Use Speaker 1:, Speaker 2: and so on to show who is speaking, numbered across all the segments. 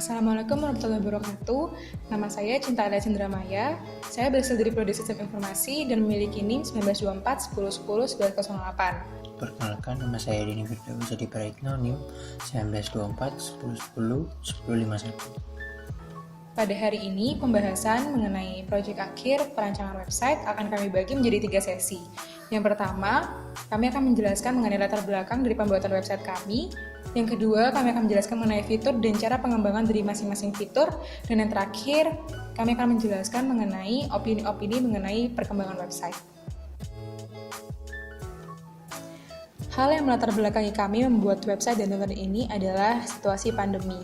Speaker 1: Assalamualaikum warahmatullahi wabarakatuh. Nama saya Cinta Alia Cendramaya. Saya berasal dari Prodi Sistem Informasi dan memiliki NIM 1924 1010 1908.
Speaker 2: Perkenalkan, nama saya Dini Firdaus Adi Praitno, NIM 1924 1010 1051.
Speaker 1: Pada hari ini, pembahasan mengenai proyek akhir perancangan website akan kami bagi menjadi 3 sesi. Yang pertama, kami akan menjelaskan mengenai latar belakang dari pembuatan website kami. Yang kedua, kami akan menjelaskan mengenai fitur dan cara pengembangan dari masing-masing fitur. Dan yang terakhir, kami akan menjelaskan mengenai opini-opini mengenai perkembangan website. Hal yang melatar belakangi kami membuat website dan download ini adalah situasi pandemi.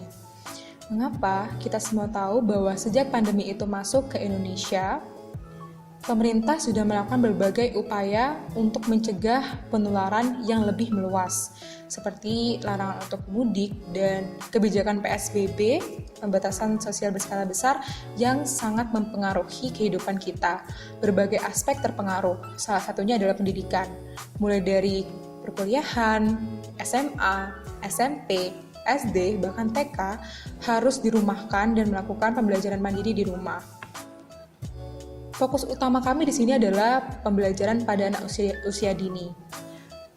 Speaker 1: Mengapa? Kita semua tahu bahwa sejak pandemi itu masuk ke Indonesia, pemerintah sudah melakukan berbagai upaya untuk mencegah penularan yang lebih meluas, seperti larangan untuk mudik dan kebijakan PSBB, pembatasan sosial berskala besar yang sangat mempengaruhi kehidupan kita. Berbagai aspek terpengaruh, salah satunya adalah pendidikan, mulai dari perkuliahan, SMA, SMP, SD, bahkan TK harus dirumahkan dan melakukan pembelajaran mandiri di rumah. Fokus utama kami di sini adalah pembelajaran pada anak usia dini.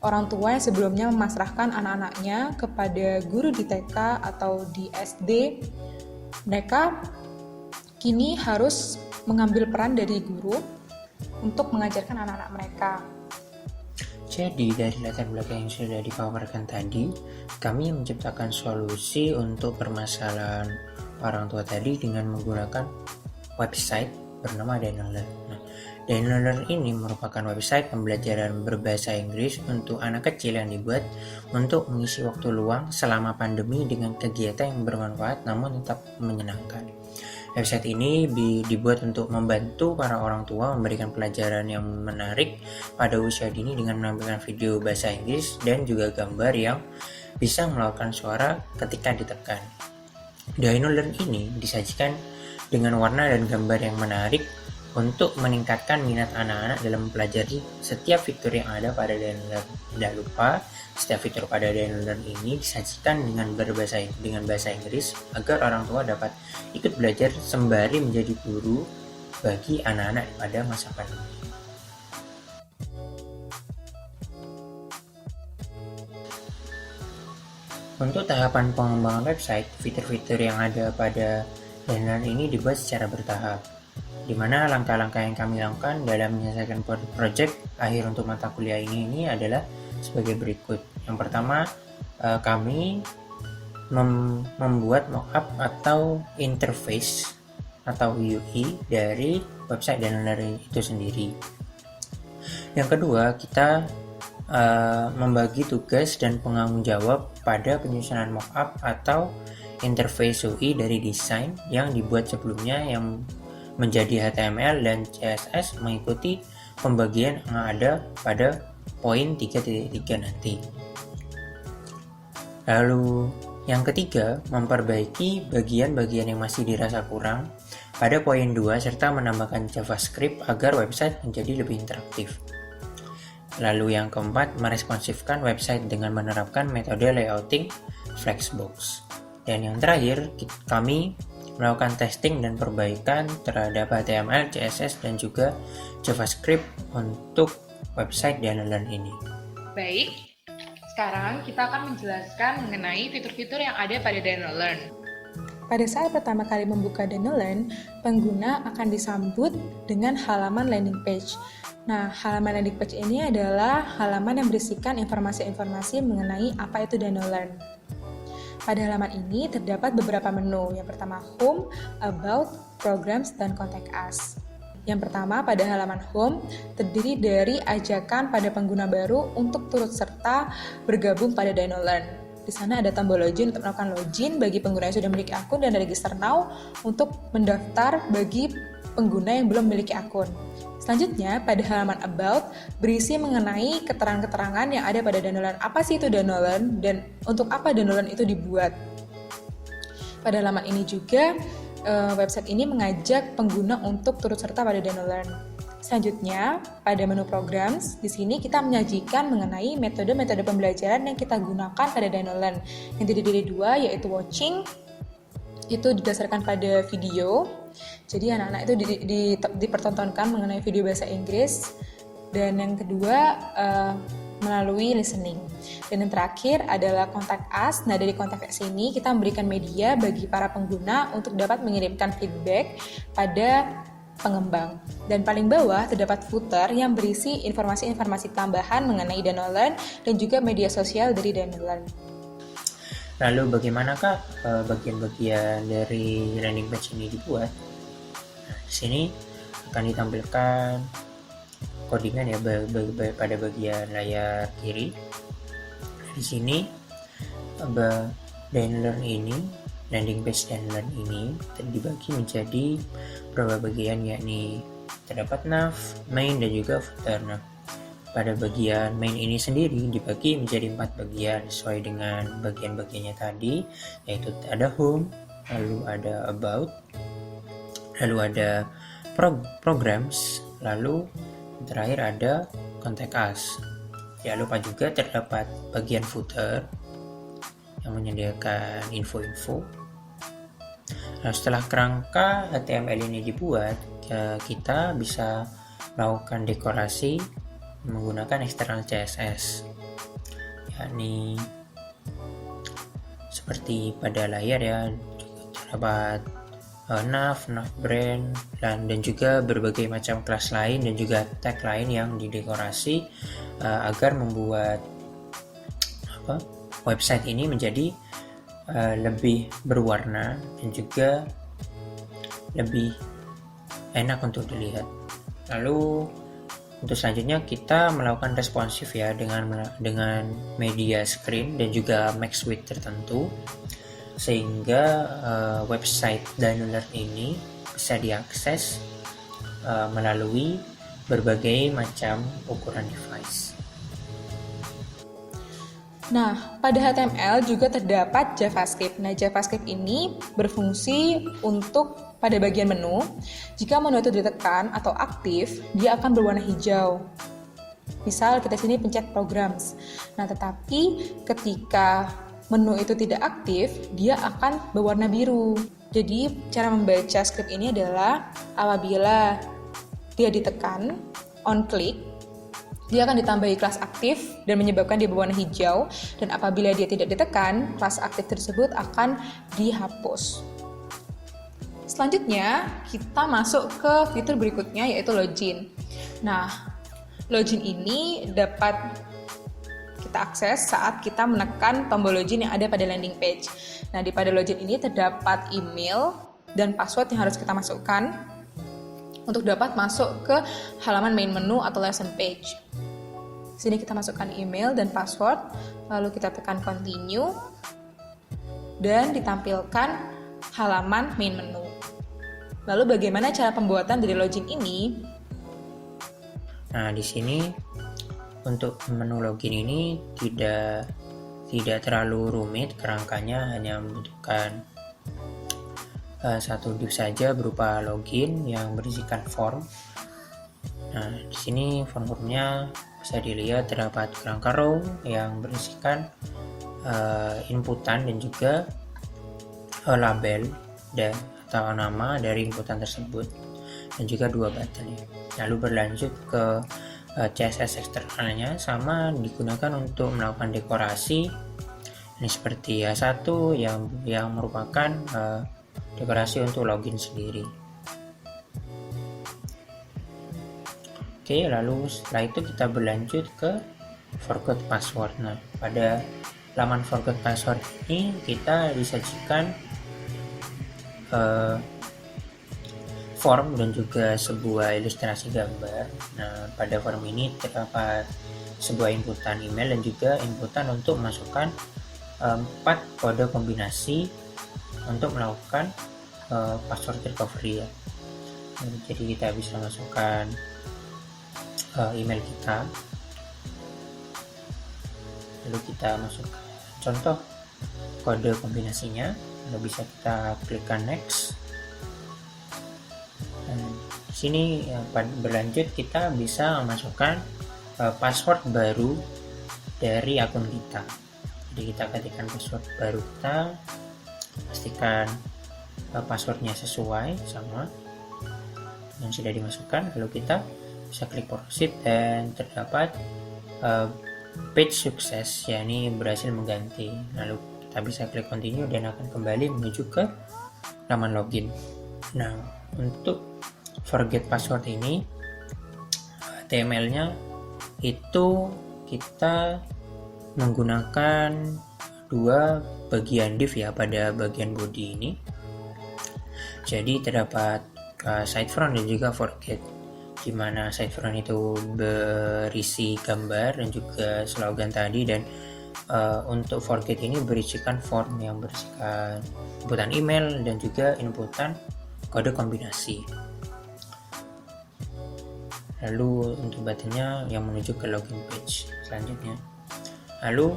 Speaker 1: Orang tua yang sebelumnya memasrahkan anak-anaknya kepada guru di TK atau di SD, mereka kini harus mengambil peran dari guru untuk mengajarkan anak-anak mereka.
Speaker 2: Jadi, dari latar belakang yang sudah dipaparkan tadi, kami menciptakan solusi untuk permasalahan orang tua tadi dengan menggunakan website bernama Danolearn. Danolearn ini merupakan website pembelajaran berbahasa Inggris untuk anak kecil yang dibuat untuk mengisi waktu luang selama pandemi dengan kegiatan yang bermanfaat namun tetap menyenangkan. Website ini dibuat untuk membantu para orang tua memberikan pelajaran yang menarik pada usia dini dengan menampilkan video bahasa Inggris dan juga gambar yang bisa melakukan suara ketika ditekan. Danolearn ini disajikan dengan warna dan gambar yang menarik untuk meningkatkan minat anak-anak dalam mempelajari setiap fitur yang ada pada Danolearn. Tidak lupa, setiap fitur pada Danolearn ini disajikan dengan bahasa Inggris agar orang tua dapat ikut belajar sembari menjadi guru bagi anak-anak pada masa pandemi. Untuk tahapan pengembangan website, fitur-fitur yang ada pada Danolearn ini dibuat secara bertahap, di mana langkah-langkah yang kami lakukan dalam menyelesaikan proyek akhir untuk mata kuliah ini adalah sebagai berikut. Yang pertama, kami membuat mockup atau interface atau UI dari website Danolearn itu sendiri. Yang kedua, kita membagi tugas dan penanggung jawab pada penyusunan mockup atau interface UI dari desain yang dibuat sebelumnya yang menjadi HTML dan CSS mengikuti pembagian yang ada pada poin 3.3 nanti. Lalu yang ketiga, memperbaiki bagian-bagian yang masih dirasa kurang pada poin 2 serta menambahkan JavaScript agar website menjadi lebih interaktif. Lalu yang keempat, meresponsifkan website dengan menerapkan metode layouting Flexbox. Dan yang terakhir, kami melakukan testing dan perbaikan terhadap HTML, CSS, dan juga JavaScript untuk website Danolearn ini.
Speaker 1: Baik, sekarang kita akan menjelaskan mengenai fitur-fitur yang ada pada Danolearn. Pada saat pertama kali membuka Danolearn, pengguna akan disambut dengan halaman landing page. Nah, halaman landing page ini adalah halaman yang berisikan informasi-informasi mengenai apa itu Danolearn. Pada halaman ini terdapat beberapa menu. Yang pertama, Home, About, Programs, dan Contact Us. Yang pertama, pada halaman Home, terdiri dari ajakan pada pengguna baru untuk turut serta bergabung pada Danolearn. Di sana ada tombol login untuk melakukan login bagi pengguna yang sudah memiliki akun dan register now untuk mendaftar bagi pengguna yang belum memiliki akun. Selanjutnya, pada halaman About, berisi mengenai keterangan-keterangan yang ada pada Danolearn. Apa sih itu Danolearn dan untuk apa Danolearn itu dibuat? Pada halaman ini juga, website ini mengajak pengguna untuk turut serta pada Danolearn. Selanjutnya, pada menu Programs, di sini kita menyajikan mengenai metode-metode pembelajaran yang kita gunakan pada Danolearn. Yang terdiri dari 2, yaitu Watching itu didasarkan pada video. Jadi anak-anak itu dipertontonkan mengenai video bahasa Inggris. Dan yang kedua melalui listening. Dan yang terakhir adalah contact us. Nah, dari contact us ini kita memberikan media bagi para pengguna untuk dapat mengirimkan feedback pada pengembang. Dan paling bawah terdapat footer yang berisi informasi-informasi tambahan mengenai DanoLearn dan juga media sosial dari DanoLearn.
Speaker 2: Lalu bagaimanakah bagian-bagian dari landing page ini dibuat? Nah, di sini akan ditampilkan codingan ya pada bagian layar kiri. Di sini DanoLearn ini, landing page DanoLearn ini dibagi menjadi beberapa bagian, yakni terdapat nav, main, dan juga footer. Nah, pada bagian main ini sendiri dibagi menjadi 4 bagian sesuai dengan bagian-bagiannya tadi, yaitu ada home, lalu ada about, lalu ada programs, lalu terakhir ada contact us. Jangan lupa juga terdapat bagian footer yang menyediakan info-info. Nah, setelah kerangka HTML ini dibuat, kita bisa melakukan dekorasi menggunakan eksternal CSS, yakni seperti pada layar ya, terdapat nav brand, dan juga berbagai macam kelas lain dan juga tag lain yang didekorasi agar membuat website ini menjadi lebih berwarna dan juga lebih enak untuk dilihat. Lalu untuk selanjutnya kita melakukan responsif ya dengan media screen dan juga max width tertentu, sehingga website DanoLearn ini bisa diakses melalui berbagai macam ukuran device.
Speaker 1: Nah, pada HTML juga terdapat JavaScript. Nah, JavaScript ini berfungsi untuk pada bagian menu. Jika menu itu ditekan atau aktif, dia akan berwarna hijau. Misal kita sini pencet programs. Nah, tetapi ketika menu itu tidak aktif, dia akan berwarna biru. Jadi, cara membaca script ini adalah apabila dia ditekan, on click, dia akan ditambahi kelas aktif dan menyebabkan dia berwarna hijau, dan apabila dia tidak ditekan, kelas aktif tersebut akan dihapus. Selanjutnya, kita masuk ke fitur berikutnya, yaitu login. Nah, login ini dapat kita akses saat kita menekan tombol login yang ada pada landing page. Nah, di pada login ini terdapat email dan password yang harus kita masukkan untuk dapat masuk ke halaman main menu atau lesson page. Sini kita masukkan email dan password, lalu kita tekan continue, dan ditampilkan halaman main menu. Lalu bagaimana cara pembuatan dari login ini?
Speaker 2: Nah, di sini untuk menu login ini tidak terlalu rumit, kerangkanya hanya membutuhkan satu div saja berupa login yang berisikan form. Nah, di sini formnya bisa dilihat terdapat kerangka row yang berisikan inputan dan juga label atau nama dari inputan tersebut, dan juga 2 button ya. Lalu berlanjut ke CSS eksternalnya, sama digunakan untuk melakukan dekorasi. Ini seperti A1 yang merupakan dekorasi untuk login sendiri. Oke, lalu setelah itu kita berlanjut ke forgot password. Nah, pada laman forgot password ini kita disajikan form dan juga sebuah ilustrasi gambar. Nah, pada form ini terdapat sebuah inputan email dan juga inputan untuk masukkan 4 kode kombinasi untuk melakukan password recovery ya. Jadi kita bisa masukkan email kita, lalu kita masukkan contoh kode kombinasinya, lalu bisa kita klikkan next. Dan di sini berlanjut kita bisa memasukkan password baru dari akun kita. Jadi kita ketikkan password baru kita, pastikan passwordnya sesuai sama yang sudah dimasukkan, lalu kita bisa klik proceed dan terdapat page sukses, yakni berhasil mengganti. Lalu kita bisa klik continue dan akan kembali menuju ke halaman login. Nah, untuk forget password ini HTML-nya itu kita menggunakan dua bagian div ya pada bagian body ini. Jadi terdapat side front dan juga forget, di mana side front itu berisi gambar dan juga slogan tadi, dan untuk forget ini berisikan form yang berisikan inputan email dan juga inputan kode kombinasi. Lalu untuk buttonnya yang menuju ke login page selanjutnya. Lalu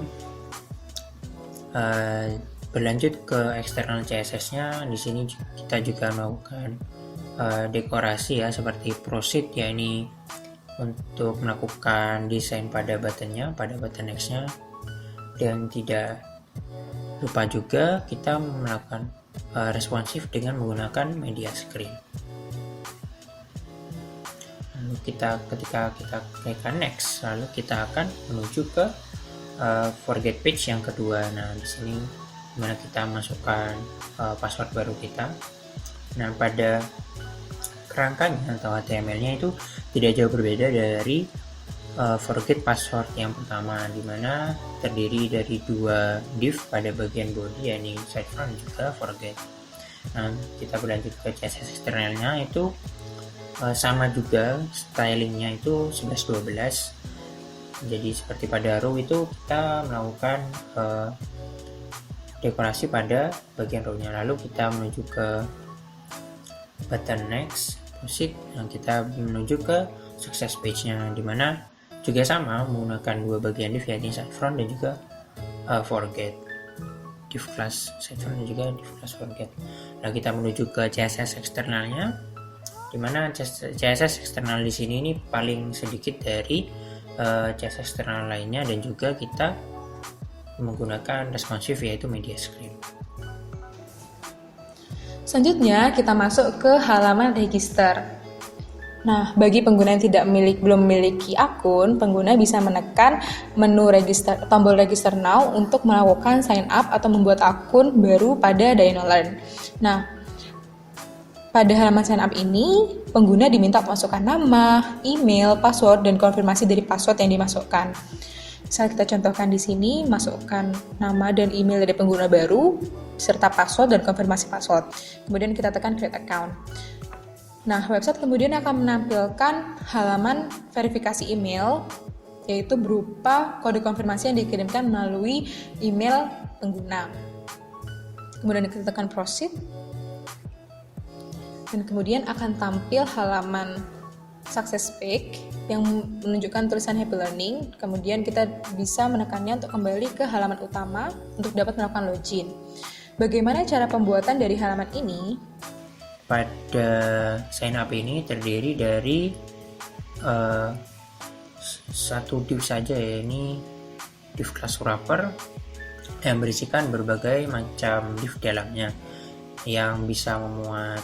Speaker 2: berlanjut ke eksternal CSS-nya. Di sini kita juga melakukan dekorasi ya, seperti proceed, yakni untuk melakukan desain pada buttonnya, pada button next-nya. Dan tidak lupa juga kita melakukan responsif dengan menggunakan media screen. Lalu ketika kita klikkan next, lalu kita akan menuju ke forget page yang kedua. Nah, di sini dimana kita masukkan password baru kita. Nah, pada kerangkanya atau HTML-nya itu tidak jauh berbeda dari forget password yang pertama, dimana terdiri dari dua div pada bagian body, yakni side front juga forget. Nah, kita berlanjut ke CSS eksternalnya, itu sama juga stylingnya itu 11-12. Jadi seperti pada row itu kita melakukan dekorasi pada bagian row-nya. Lalu kita menuju ke button next, proceed, yang kita menuju ke success page-nya, dimana juga sama menggunakan dua bagian div, yakni side front dan juga forget, div class side front dan juga div class forget. Nah, kita menuju ke CSS eksternalnya, dimana CSS eksternal di sini ini paling sedikit dari CSS eksternal lainnya, dan juga kita menggunakan responsif yaitu media screen.
Speaker 1: Selanjutnya kita masuk ke halaman register. Nah, bagi pengguna yang belum memiliki akun, pengguna bisa menekan menu tombol register now untuk melakukan sign up atau membuat akun baru pada Dinolearn. Nah, pada halaman sign up ini, pengguna diminta memasukkan nama, email, password, dan konfirmasi dari password yang dimasukkan. Misal kita contohkan di sini, masukkan nama dan email dari pengguna baru, serta password dan konfirmasi password. Kemudian kita tekan create account. Nah, website kemudian akan menampilkan halaman verifikasi email, yaitu berupa kode konfirmasi yang dikirimkan melalui email pengguna. Kemudian kita tekan proceed, dan kemudian akan tampil halaman success page yang menunjukkan tulisan happy learning. Kemudian kita bisa menekannya untuk kembali ke halaman utama untuk dapat melakukan login. Bagaimana cara pembuatan dari halaman ini?
Speaker 2: Pada sign up ini terdiri dari satu div saja, ya, ini div class wrapper yang berisikan berbagai macam div dalamnya, yang bisa memuat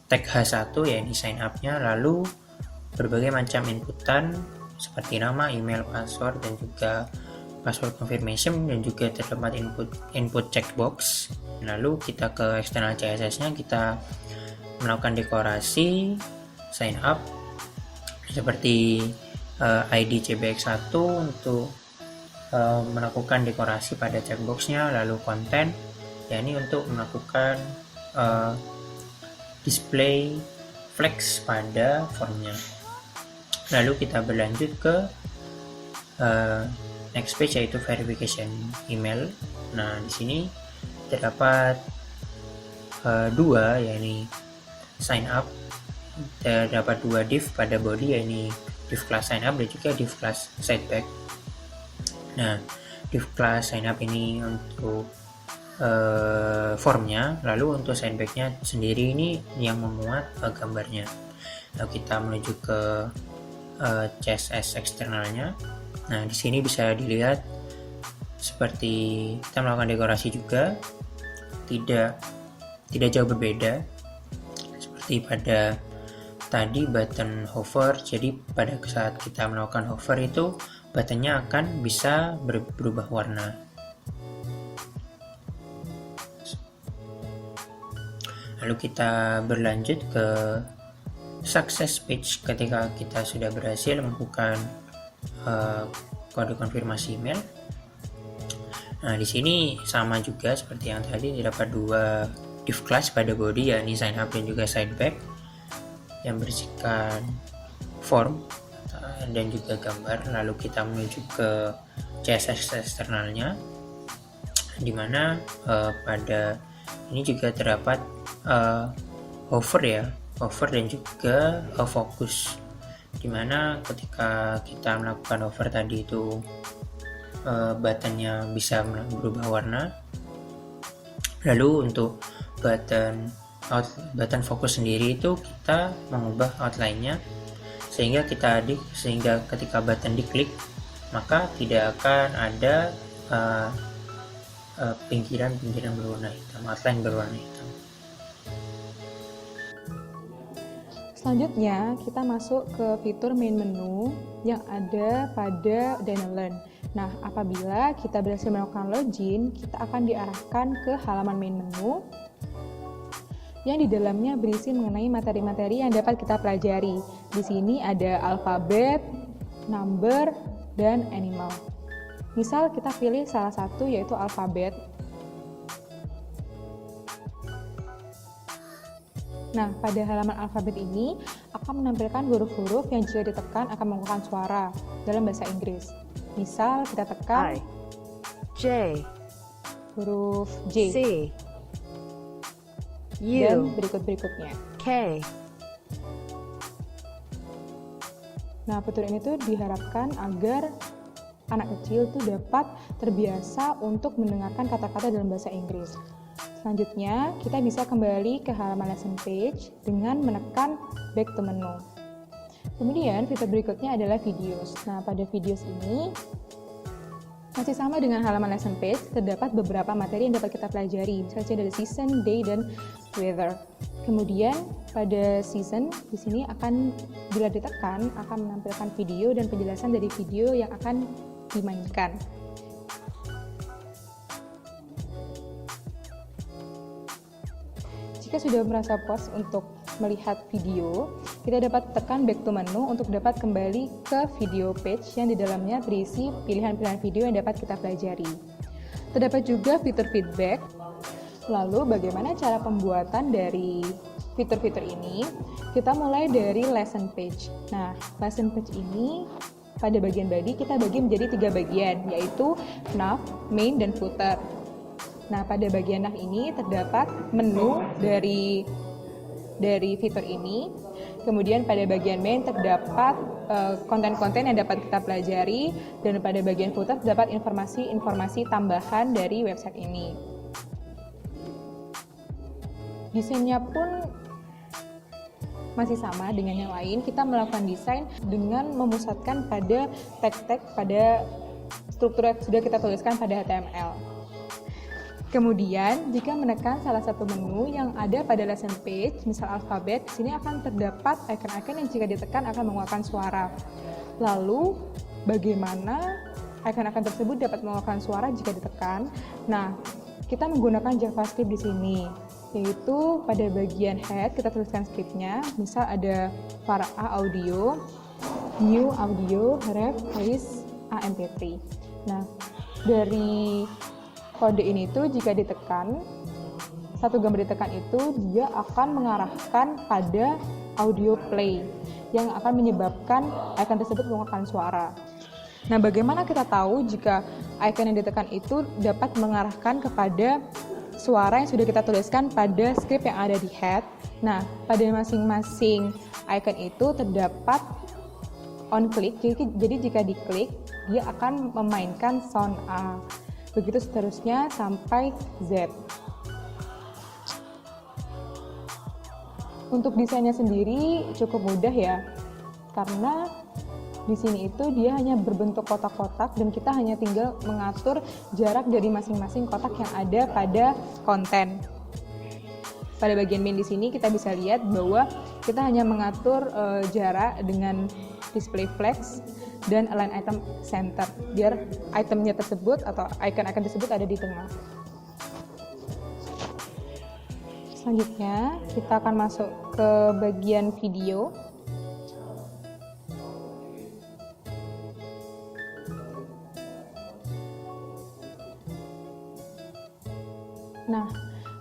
Speaker 2: tag H1 yakni sign up-nya, lalu berbagai macam inputan seperti nama, email, password, dan juga password confirmation, dan juga terdapat input checkbox. Lalu kita ke external CSS-nya, kita melakukan dekorasi sign up seperti ID CBX1 untuk melakukan dekorasi pada checkbox-nya, lalu konten, yakni untuk melakukan display flex pada formnya. Lalu kita berlanjut ke next page, yaitu verification email. Nah, di sini terdapat dua, yakni sign up. Terdapat dua div pada body, yakni div class sign up dan juga div class sideback. Nah, div class sign up ini untuk formnya, lalu untuk sidebacknya sendiri ini yang memuat gambarnya. Lalu kita menuju ke CSS eksternalnya. Nah, di sini bisa dilihat seperti kita melakukan dekorasi juga, tidak tidak jauh berbeda seperti pada tadi button hover. Jadi pada saat kita melakukan hover itu buttonnya akan bisa berubah warna. Lalu kita berlanjut ke success page ketika kita sudah berhasil melakukan kode konfirmasi email. Nah, di sini sama juga seperti yang tadi, terdapat dua div class pada body, yakni sign up dan juga sign back, yang berisikan form dan juga gambar. Lalu kita menuju ke CSS eksternalnya, di mana pada ini juga terdapat hover dan juga focus, dimana ketika kita melakukan hover tadi itu buttonnya bisa berubah warna. Lalu untuk button fokus sendiri itu kita mengubah outline-nya sehingga ketika button diklik maka tidak akan ada pinggiran berwarna hitam, outline berwarna hitam.
Speaker 1: Selanjutnya kita masuk ke fitur main menu yang ada pada Dynalearn. Nah, apabila kita berhasil melakukan login, kita akan diarahkan ke halaman main menu yang di dalamnya berisi mengenai materi-materi yang dapat kita pelajari. Di sini ada alfabet, number, dan animal. Misal kita pilih salah satu yaitu alfabet. Nah, pada halaman alfabet ini akan menampilkan huruf-huruf yang jika ditekan akan mengeluarkan suara dalam bahasa Inggris. Misal kita tekan
Speaker 3: I, J,
Speaker 1: huruf J
Speaker 3: C,
Speaker 1: dan
Speaker 3: U,
Speaker 1: berikut-berikutnya.
Speaker 3: K.
Speaker 1: Nah, fitur ini tuh diharapkan agar anak kecil tuh dapat terbiasa untuk mendengarkan kata-kata dalam bahasa Inggris. Selanjutnya, kita bisa kembali ke halaman lesson page dengan menekan back to menu. Kemudian, fitur berikutnya adalah videos. Nah, pada videos ini masih sama dengan halaman lesson page, terdapat beberapa materi yang dapat kita pelajari, misalnya dari season, day, dan weather. Kemudian, pada season, di sini bila ditekan, akan menampilkan video dan penjelasan dari video yang akan dimainkan. Jika sudah merasa puas untuk melihat video, kita dapat tekan back to menu untuk dapat kembali ke video page yang di dalamnya berisi pilihan-pilihan video yang dapat kita pelajari. Terdapat juga fitur feedback. Lalu bagaimana cara pembuatan dari fitur-fitur ini? Kita mulai dari lesson page. Nah, lesson page ini pada bagian body kita bagi menjadi 3 bagian, yaitu nav, main, dan footer. Nah, pada bagian nav ini terdapat menu dari fitur ini. Kemudian pada bagian main terdapat konten-konten yang dapat kita pelajari, dan pada bagian footer terdapat informasi-informasi tambahan dari website ini. Desainnya pun masih sama dengan yang lain. Kita melakukan desain dengan memusatkan pada tag-tag pada struktur yang sudah kita tuliskan pada HTML. Kemudian, jika menekan salah satu menu yang ada pada lesson page, misal alfabet, di sini akan terdapat icon-icon yang jika ditekan akan mengeluarkan suara. Lalu, bagaimana icon-icon tersebut dapat mengeluarkan suara jika ditekan? Nah, kita menggunakan JavaScript di sini, yaitu pada bagian head kita tuliskan scriptnya, misal ada var a audio, new audio, ref, voice, amp3. Nah, dari kode ini tuh jika ditekan, satu gambar ditekan itu dia akan mengarahkan pada audio play yang akan menyebabkan icon tersebut mengeluarkan suara. Nah, bagaimana kita tahu jika icon yang ditekan itu dapat mengarahkan kepada suara yang sudah kita tuliskan pada script yang ada di head? Nah, pada masing-masing icon itu terdapat on click, jadi jika diklik dia akan memainkan sound A. Begitu seterusnya sampai Z. Untuk desainnya sendiri cukup mudah ya, karena di sini itu dia hanya berbentuk kotak-kotak dan kita hanya tinggal mengatur jarak dari masing-masing kotak yang ada pada konten. pada bagian main di sini kita bisa lihat bahwa kita hanya mengatur jarak dengan display flex dan align item center biar itemnya tersebut atau icon-icon tersebut ada di tengah. Selanjutnya kita akan masuk ke bagian video. Nah,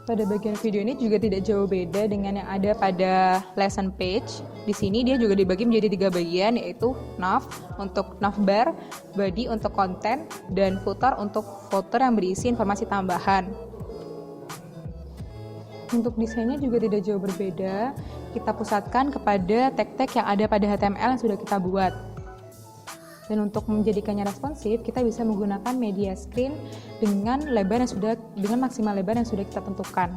Speaker 1: pada bagian video ini juga tidak jauh beda dengan yang ada pada lesson page. Di sini dia juga dibagi menjadi 3 bagian, yaitu nav untuk navbar, body untuk konten, dan footer untuk footer yang berisi informasi tambahan. Untuk desainnya juga tidak jauh berbeda. Kita pusatkan kepada tag-tag yang ada pada HTML yang sudah kita buat. Dan untuk menjadikannya responsif, kita bisa menggunakan media screen dengan maksimal lebar yang sudah kita tentukan.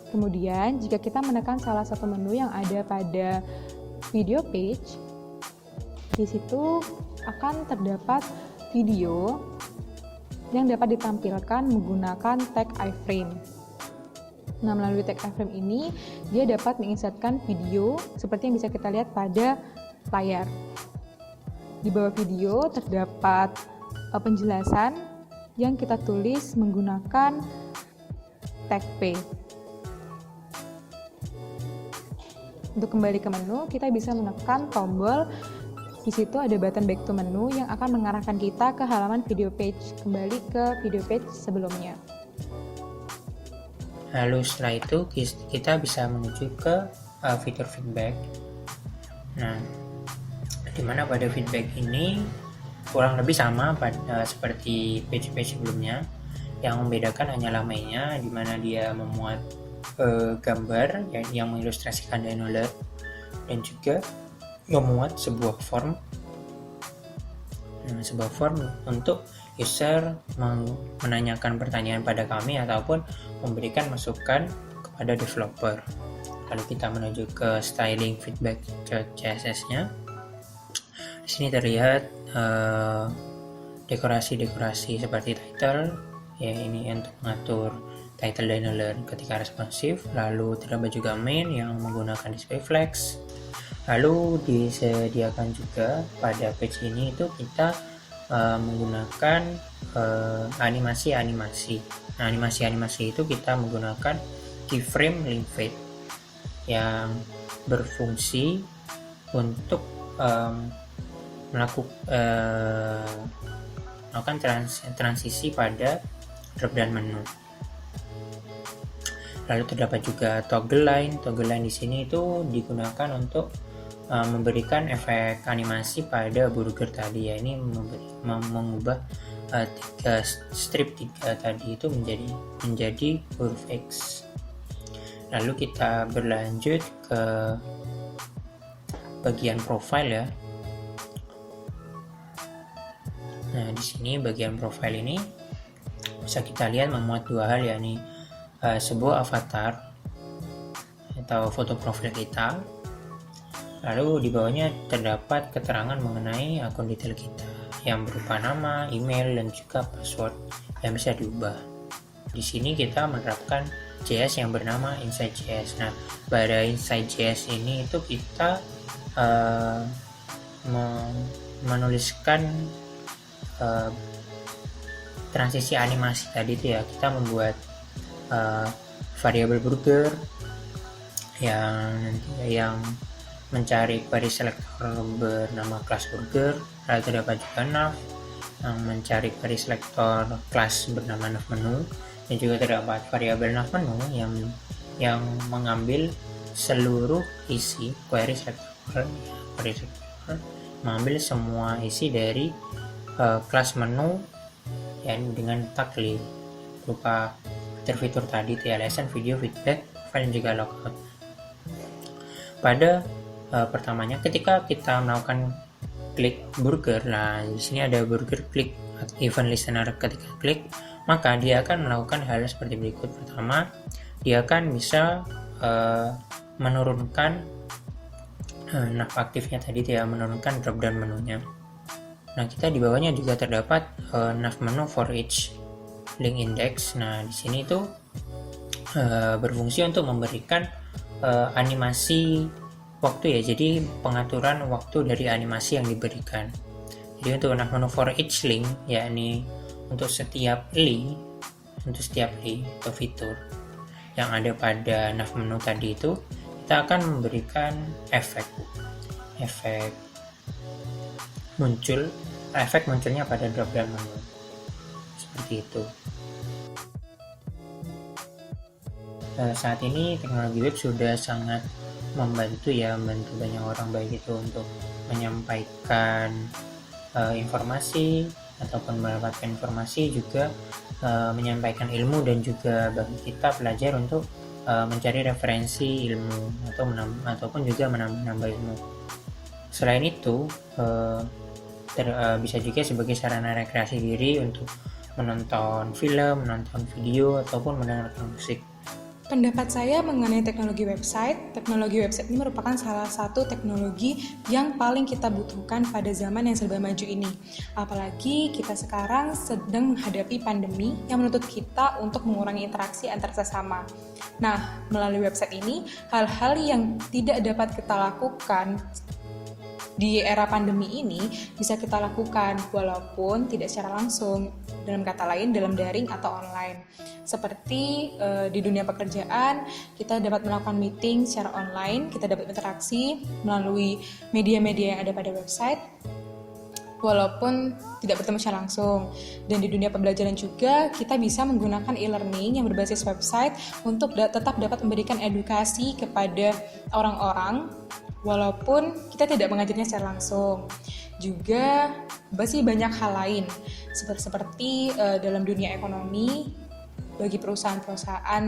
Speaker 1: Kemudian, jika kita menekan salah satu menu yang ada pada video page, di situ akan terdapat video yang dapat ditampilkan menggunakan tag iframe. Nah, melalui tag iframe ini, dia dapat menginsertkan video seperti yang bisa kita lihat pada layar. Di bawah video terdapat penjelasan yang kita tulis menggunakan tag P. Untuk kembali ke menu, kita bisa menekan tombol. Di situ ada button back to menu yang akan mengarahkan kita ke halaman video page, kembali ke video page sebelumnya.
Speaker 2: Lalu setelah itu kita bisa menuju ke fitur feedback. Nah, dimana pada feedback ini kurang lebih sama seperti page-page sebelumnya. Yang membedakan hanyalah mainnya, dimana dia memuat gambar yang mengilustrasikan download dan juga memuat sebuah form. Sebuah form untuk user menanyakan pertanyaan pada kami ataupun memberikan masukan kepada developer. Lalu kita menuju ke styling feedback CSS-nya. Di sini terlihat dekorasi-dekorasi seperti title, ya ini untuk mengatur title dan alert ketika responsif. Lalu terdapat juga main yang menggunakan display flex. Lalu disediakan juga pada page ini itu kita menggunakan animasi-animasi. Nah, animasi-animasi itu kita menggunakan keyframe link fade yang berfungsi untuk melakukan transisi pada drop-down menu. Lalu terdapat juga toggle line. Toggle line di sini itu digunakan untuk memberikan efek animasi pada burger tadi, ya ini mengubah strip 3 tadi itu menjadi huruf X. Lalu kita berlanjut ke bagian profile ya. Nah, di sini bagian profile ini bisa kita lihat memuat 2 hal, yakni sebuah avatar atau foto profil kita. Lalu di bawahnya terdapat keterangan mengenai akun detail kita yang berupa nama, email, dan juga password yang bisa diubah. Di sini kita menerapkan JS yang bernama Insight.js. Nah, pada Insight.js ini itu kita menuliskan transisi animasi tadi itu ya. Kita membuat variabel burger yang mencari query selector bernama class burger. Lalu terdapat juga nav yang mencari query selector class bernama nav menu, dan juga terdapat variabel nav menu yang mengambil seluruh isi query selector, mengambil semua isi dari kelas menu yang dengan tag list berupa fitur tadi, lesson, video, feedback, file, dan juga logout. Pada pertamanya ketika kita melakukan klik burger, nah di sini ada burger klik event listener. Ketika klik, maka dia akan melakukan hal seperti berikut. Pertama, dia akan bisa menurunkan nav aktifnya tadi, dia menurunkan drop down menunya. Nah, kita di bawahnya juga terdapat nav menu for each link index. Nah, di sini itu berfungsi untuk memberikan animasi waktu ya, jadi pengaturan waktu dari animasi yang diberikan. Jadi untuk nav menu for each link, yakni untuk setiap link atau fitur yang ada pada nav menu tadi itu, kita akan memberikan efek munculnya pada drop down menu seperti itu. Saat ini teknologi web sudah sangat membantu banyak orang, baik itu untuk menyampaikan informasi ataupun mendapatkan informasi, juga menyampaikan ilmu, dan juga bagi kita pelajar untuk mencari referensi ilmu ataupun juga menambah ilmu. Selain itu, bisa juga sebagai sarana rekreasi diri untuk menonton film, menonton video, ataupun mendengarkan musik.
Speaker 1: Pendapat saya mengenai teknologi website ini merupakan salah satu teknologi yang paling kita butuhkan pada zaman yang serba maju ini. Apalagi kita sekarang sedang menghadapi pandemi yang menuntut kita untuk mengurangi interaksi antar sesama. Nah, melalui website ini, hal-hal yang tidak dapat kita lakukan di era pandemi ini bisa kita lakukan walaupun tidak secara langsung, dalam kata lain dalam daring atau online. Seperti di dunia pekerjaan, kita dapat melakukan meeting secara online, kita dapat interaksi melalui media-media yang ada pada website walaupun tidak bertemu secara langsung. Dan di dunia pembelajaran juga, kita bisa menggunakan e-learning yang berbasis website untuk tetap dapat memberikan edukasi kepada orang-orang walaupun kita tidak mengajarnya secara langsung. Juga masih banyak hal lain seperti dalam dunia ekonomi, bagi perusahaan-perusahaan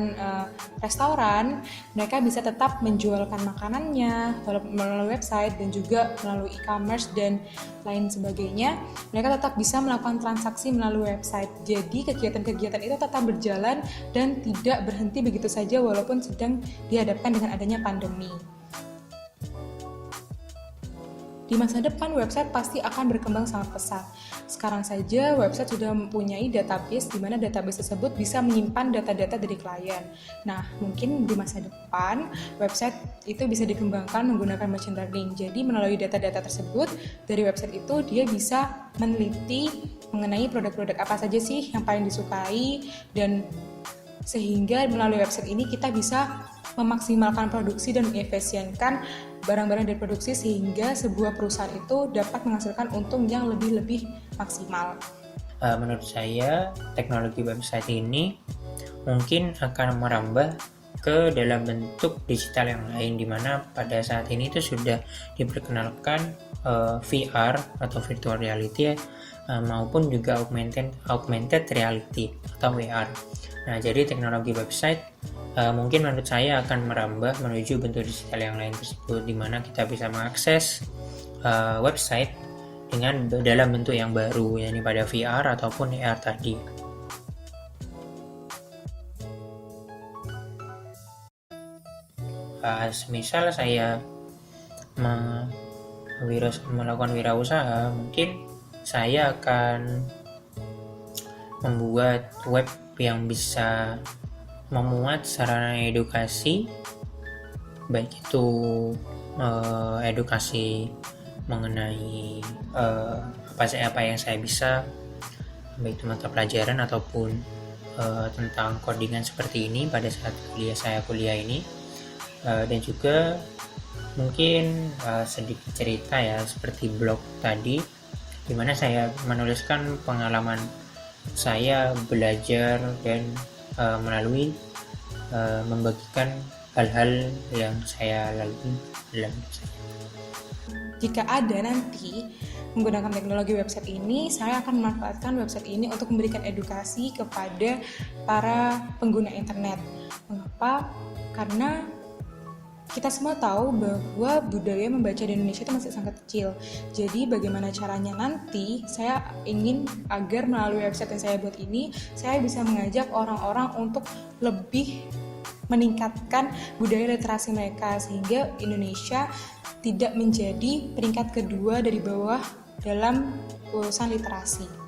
Speaker 1: restoran, mereka bisa tetap menjualkan makanannya melalui website dan juga melalui e-commerce dan lain sebagainya. Mereka tetap bisa melakukan transaksi melalui website. Jadi kegiatan-kegiatan itu tetap berjalan dan tidak berhenti begitu saja walaupun sedang dihadapkan dengan adanya pandemi. Di masa depan, website pasti akan berkembang sangat pesat. Sekarang saja, website sudah mempunyai database di mana database tersebut bisa menyimpan data-data dari klien. Nah, mungkin di masa depan, website itu bisa dikembangkan menggunakan machine learning. Jadi, melalui data-data tersebut, dari website itu dia bisa meneliti mengenai produk-produk apa saja sih yang paling disukai, dan sehingga melalui website ini kita bisa memaksimalkan produksi dan mengefisienkan barang-barang dari produksi sehingga sebuah perusahaan itu dapat menghasilkan untung yang lebih maksimal.
Speaker 2: Menurut saya, teknologi website ini mungkin akan merambah ke dalam bentuk digital yang lain, di mana pada saat ini itu sudah diperkenalkan VR atau virtual reality maupun juga augmented reality atau VR. Nah, jadi teknologi website mungkin menurut saya akan merambah menuju bentuk digital yang lain tersebut, di mana kita bisa mengakses website dalam bentuk yang baru, yakni pada VR ataupun AR tadi. Semisal saya melakukan wirausaha, mungkin saya akan membuat web yang bisa memuat sarana edukasi, baik itu edukasi mengenai apa yang saya bisa, baik itu mata pelajaran ataupun tentang codingan seperti ini pada saat saya kuliah ini, dan juga mungkin sedikit cerita ya, seperti blog tadi, di mana saya menuliskan pengalaman saya belajar dan melalui membagikan hal-hal yang saya lalui dalam hidup saya.
Speaker 1: Jika ada nanti menggunakan teknologi website ini, saya akan memanfaatkan website ini untuk memberikan edukasi kepada para pengguna internet. Mengapa? Karena kita semua tahu bahwa budaya membaca di Indonesia itu masih sangat kecil. Jadi bagaimana caranya nanti, saya ingin agar melalui website yang saya buat ini, saya bisa mengajak orang-orang untuk lebih meningkatkan budaya literasi mereka, sehingga Indonesia tidak menjadi peringkat kedua dari bawah dalam urusan literasi.